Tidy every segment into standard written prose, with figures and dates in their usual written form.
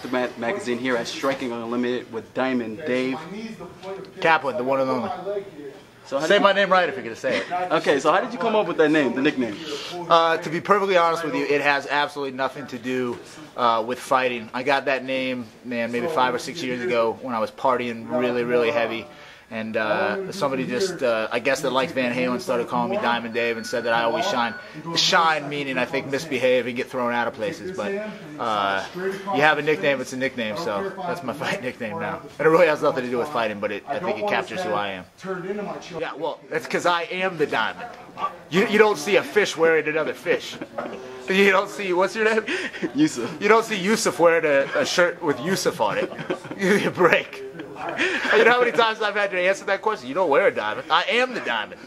Aftermath magazine here at Striking Unlimited with Diamond Dave. Kaplan, the one and only. So say my name right if you're going to say it. Okay, so how did you come up with that name, the nickname? To be perfectly honest with you, it has absolutely nothing to do with fighting. I got that name, man, maybe 5 or 6 years ago when I was partying really, really heavy. And somebody just, I guess that likes Van Halen, started calling me Diamond Dave and said that I always shine. Shine meaning I think misbehave and get thrown out of places. But you have a nickname, it's a nickname, so that's my fight nickname now. And it really has nothing to do with fighting, but I think it captures who I am. Yeah, well, that's because I am the diamond. You don't see a fish wearing another fish. You don't see, what's your name? Yusuf. You don't see Yusuf wearing a shirt with Yusuf on it. Give me a break. You know how many times I've had to answer that question? You don't wear a diamond. I am the diamond.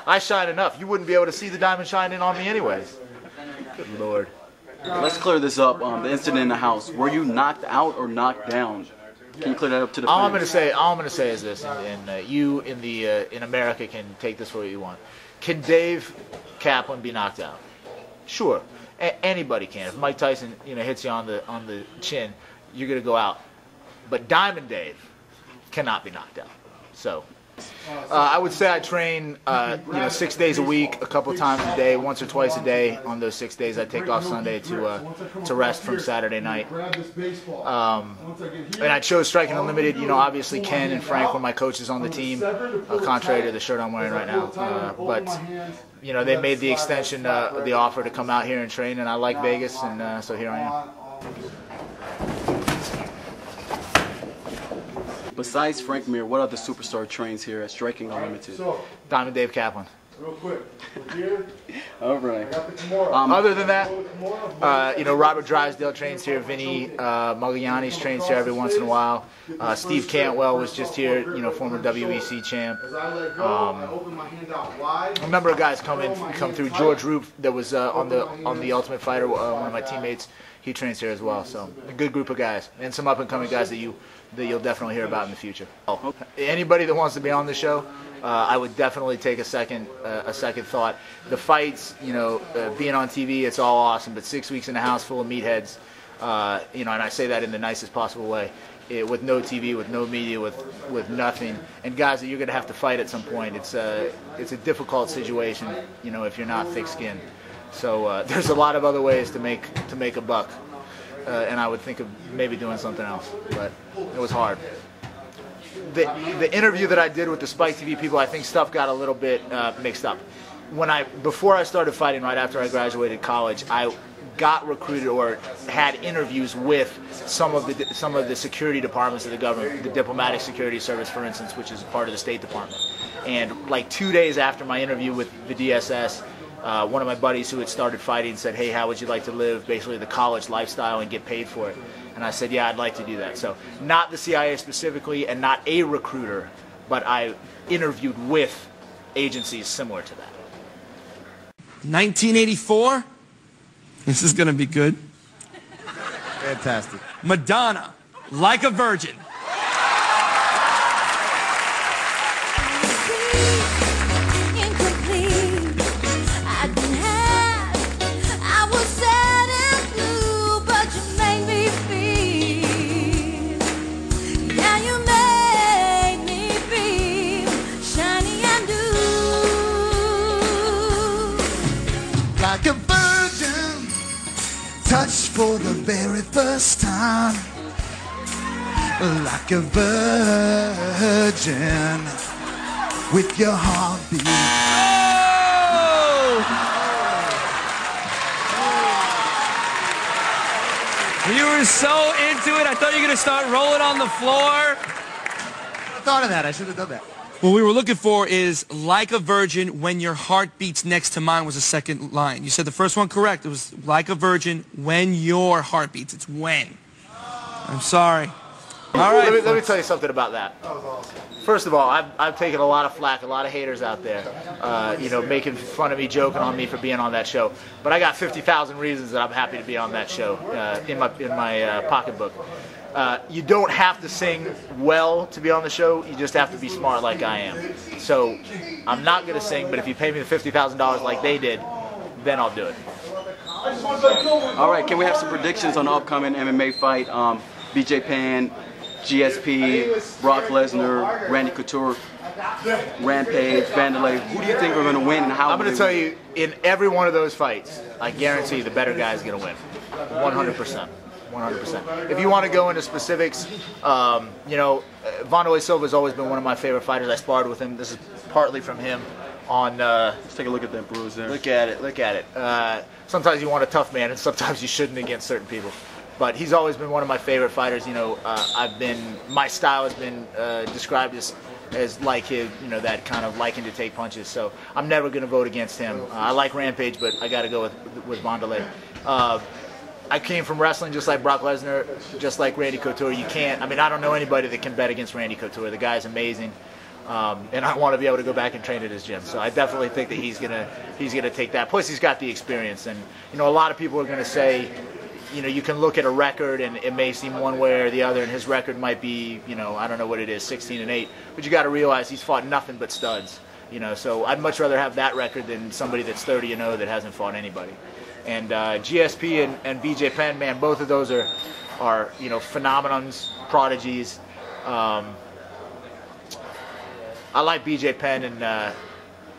I shine enough. You wouldn't be able to see the diamond shining on me anyways. Good Lord. Let's clear this up. The incident in the house. Were you knocked out or knocked down? Can you clear that up to the all fans? I'm gonna say is this, and you in America can take this for what you want. Can Dave Kaplan be knocked out? Sure, anybody can. If Mike Tyson hits you on the chin, you're gonna go out. But Diamond Dave cannot be knocked out. So I would say I train 6 days a week, a couple times a day, once or twice a day. On those 6 days, I take off Sunday to rest from Saturday night. And I chose Striking Unlimited. Obviously Ken and Frank were my coaches on the team, contrary to the shirt I'm wearing right now. But they made the extension, the offer to come out here and train, and I like Vegas, and so here I am. Besides Frank Mir, what other superstar trains here at Striking Unlimited? Diamond Dave Kaplan. Real quick. Here. All right. Other than that, Robert Drysdale trains here. Vinny Magliani's trains here every once in a while. Steve Cantwell was just here, former WEC champ. A number of guys come through. George Roop, that was on the Ultimate Fighter, one of my teammates. He trains here as well. So a good group of guys, and some up and coming guys that you'll definitely hear about in the future. Anybody that wants to be on the show, I would definitely take a second thought. The fights, being on TV, it's all awesome, but 6 weeks in a house full of meatheads, and I say that in the nicest possible way, with no TV, with no media, with nothing, and guys that you're going to have to fight at some point. It's a difficult situation, if you're not thick-skinned. So there's a lot of other ways to make a buck, and I would think of maybe doing something else, but it was hard. The interview that I did with the Spike TV people, I think stuff got a little bit mixed up. Before I started fighting, right after I graduated college, I got recruited or had interviews with some of the security departments of the government, the Diplomatic Security Service, for instance, which is part of the State Department. And like 2 days after my interview with the DSS, one of my buddies who had started fighting said, "Hey, how would you like to live basically the college lifestyle and get paid for it?" And I said, "Yeah, I'd like to do that." So not the CIA specifically and not a recruiter, but I interviewed with agencies similar to that. 1984. This is going to be good. Fantastic. Madonna, Like a Virgin. Like a virgin, touched for the very first time. Like a virgin, with your heartbeat. Oh! You were so into it, I thought you were going to start rolling on the floor. I thought of that. I should have done that. What we were looking for is like a virgin when your heart beats next to mine was the second line. You said the first one correct. It was like a virgin when your heart beats. It's when. I'm sorry. All right. Let me tell you something about that. First of all, I've taken a lot of flack, a lot of haters out there, making fun of me, joking on me for being on that show. But I got 50,000 reasons that I'm happy to be on that show in my pocketbook. You don't have to sing well to be on the show. You just have to be smart like I am. So I'm not going to sing, but if you pay me the $50,000 like they did, then I'll do it. All right, can we have some predictions on the upcoming MMA fight? BJ Penn, GSP, Brock Lesnar, Randy Couture, Rampage, Vanderlei. Who do you think are going to win and how? I'm going to tell you, in every one of those fights, I guarantee the better guy is going to win. 100%. 100%. If you want to go into specifics, you know, Vanderlei Silva has always been one of my favorite fighters. I sparred with him. This is partly from him on... Let's take a look at that bruise there. Look at it. Look at it. Sometimes you want a tough man, and sometimes you shouldn't against certain people. But he's always been one of my favorite fighters. You know, my style has been described as like his, you know, that kind of liking to take punches. So I'm never going to vote against him. I like Rampage, but I got to go with Vanderlei. I came from wrestling just like Brock Lesnar, just like Randy Couture. You can't. I mean, I don't know anybody that can bet against Randy Couture. The guy's amazing, and I want to be able to go back and train at his gym. So I definitely think that he's gonna take that. Plus, he's got the experience, and you know, a lot of people are going to say, you know, you can look at a record and it may seem one way or the other, and his record might be, you know, I don't know what it is, 16-8. But you got to realize he's fought nothing but studs. You know, so I'd much rather have that record than somebody that's 30-0 that hasn't fought anybody. And GSP and BJ Penn, man, both of those are you know, phenomenons, prodigies. I like BJ Penn, and I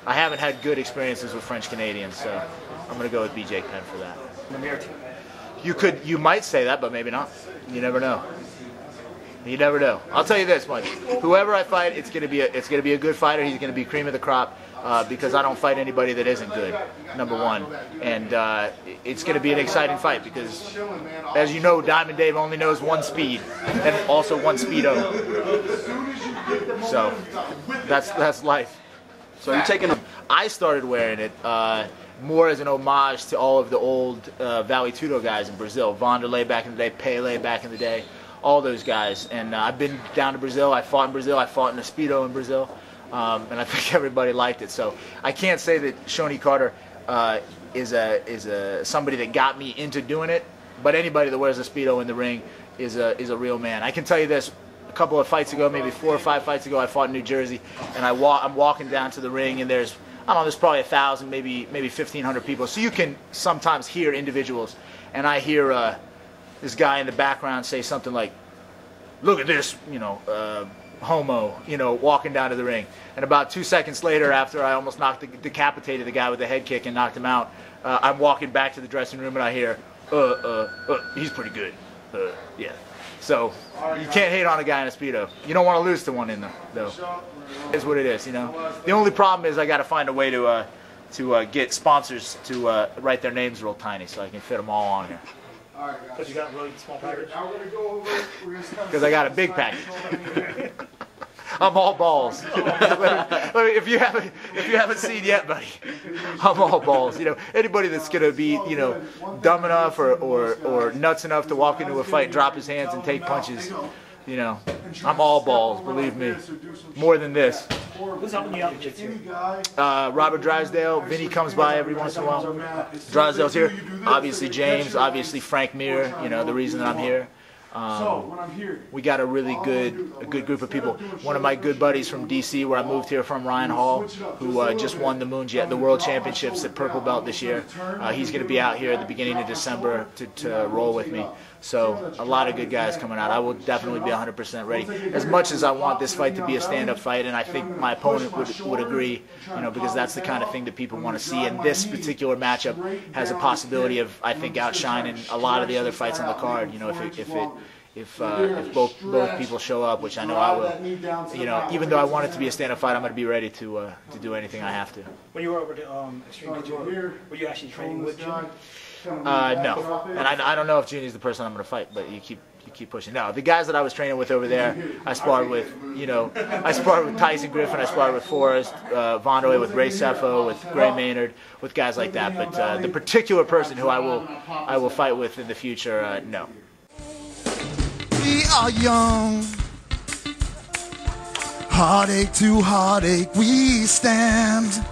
haven't had good experiences with French Canadians, so I'm going to go with BJ Penn for that. You might say that, but maybe not. You never know. You never know. I'll tell you this much: whoever I fight, it's gonna be a good fighter. He's gonna be cream of the crop because I don't fight anybody that isn't good. Number one, and it's gonna be an exciting fight because, as you know, Diamond Dave only knows one speed and also one speedo. So that's life. So you're taking a... I started wearing it more as an homage to all of the old Vale Tudo guys in Brazil. Vanderlei back in the day, Pele back in the day, all those guys. And I've been down to Brazil. I fought in Brazil. I fought in a Speedo in Brazil. And I think everybody liked it. So I can't say that Shoney Carter is somebody that got me into doing it. But anybody that wears a Speedo in the ring is a real man. I can tell you this. A couple of fights ago, maybe 4 or 5 fights ago, I fought in New Jersey. And I'm walking down to the ring, and there's probably 1,000, maybe 1,500 people. So you can sometimes hear individuals, and I hear this guy in the background say something like, "Look at this, you know, homo," you know, walking down to the ring. And about 2 seconds later, after I almost decapitated the guy with the head kick and knocked him out, I'm walking back to the dressing room, and I hear, he's pretty good. Yeah. So you can't hate on a guy in a Speedo. You don't want to lose to one in them, though. It's what it is, you know. The only problem is I got to find a way to get sponsors to write their names real tiny so I can fit them all on here. Because you got a really small package? Because I got a big package. I'm all balls. If you haven't seen yet, buddy, I'm all balls. You know, anybody that's gonna be, you know, dumb enough or nuts enough to walk into a fight, drop his hands, and take punches, you know, I'm all balls. Believe me, more than this. Who's helping you out in jiu-jitsu? Robert Drysdale. Vinny comes by every once in a while. Drysdale's here. Obviously James. Obviously Frank Mir. You know, the reason that I'm here. We got a really good group of people. One of my good buddies from DC, where I moved here from, Ryan Hall, who just won the World Championships at Purple Belt this year. He's going to be out here at the beginning of December to roll with me. So a lot of good guys coming out. I will definitely be 100% ready. As much as I want this fight to be a stand-up fight, and I think my opponent would agree, you know, because that's the kind of thing that people want to see. And this particular matchup has a possibility of, I think, outshining a lot of the other fights on the card. You know, if both people show up, which I know I will, you know, even though I want it to be a stand-up fight, I'm going to be ready to do anything I have to. When you were over to Extreme Couture, were you actually training with Jimmy? No, and I don't know if Junie's the person I'm going to fight, but you keep pushing. No, the guys that I was training with over there, I sparred with, you know, I sparred with Tyson Griffin, I sparred with Forrest, Vanderlei, with Ray Sefo, with Gray Maynard, with guys like that. But the particular person who I will fight with in the future, no. We are young, heartache to heartache we stand.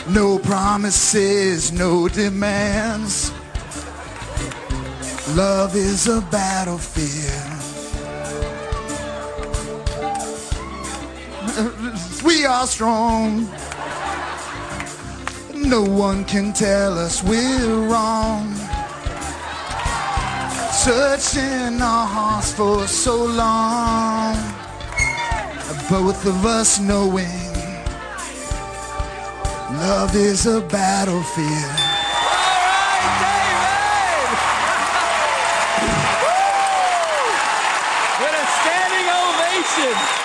No promises, no demands. Love is a battlefield. We are strong. No one can tell us we're wrong. Searching our hearts for so long, both of us knowing love is a battlefield. With a standing ovation.